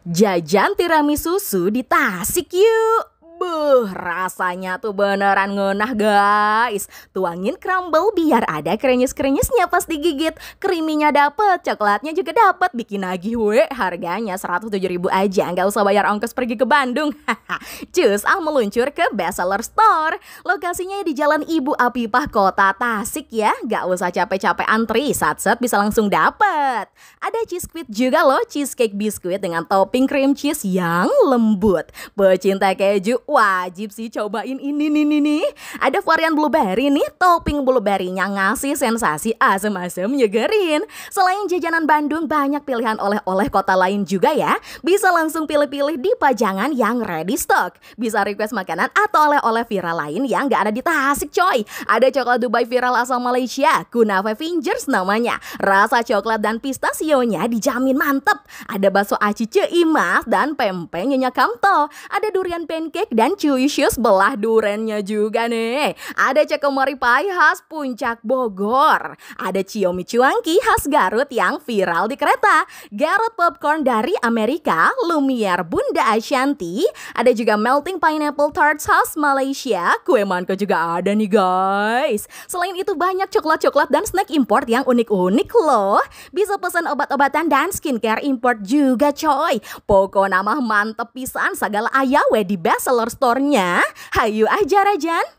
Jajan tiramisu di Tasik yuk. Rasanya tuh beneran ngenah guys. Tuangin crumble biar ada krenyes-krenyesnya pas digigit. Kriminya dapet, coklatnya juga dapet. Bikin nagih we, harganya 107.000 aja. Nggak usah bayar ongkos pergi ke Bandung. Cus meluncur ke Bestseller Store. Lokasinya di Jalan Ibu Apipah, Kota Tasik ya. Nggak usah capek-capek antri, sat-set bisa langsung dapet. Ada cheesecake juga loh, cheesecake biskuit dengan topping cream cheese yang lembut. Pecinta keju wajib sih cobain ini nih. Ada varian blueberry nih, topping blueberry-nya ngasih sensasi asem-asem nyegerin. Selain jajanan Bandung, banyak pilihan oleh-oleh kota lain juga ya. Bisa langsung pilih-pilih di pajangan yang ready stock. Bisa request makanan atau oleh-oleh viral lain yang gak ada di Tasik coy. Ada coklat Dubai viral asal Malaysia, Kunafe Fingers namanya. Rasa coklat dan pistasionya dijamin mantep. Ada bakso aci Ceimas dan pempek Nyonya Kamto. Ada durian pancake dan cuyusyus belah durennya juga nih. Ada cekomori pai khas Puncak Bogor. Ada ciomi cuangki khas Garut yang viral di kereta. Garut popcorn dari Amerika, Lumiere Bunda Ashanti. Ada juga melting pineapple tarts khas Malaysia. Kue manko juga ada nih guys. Selain itu banyak coklat-coklat dan snack import yang unik-unik loh. Bisa pesan obat-obatan dan skincare import juga coy. Pokoknya mah mantep pisan segala ayawe di Bestseller Store-nya. Hayu aja Rajan.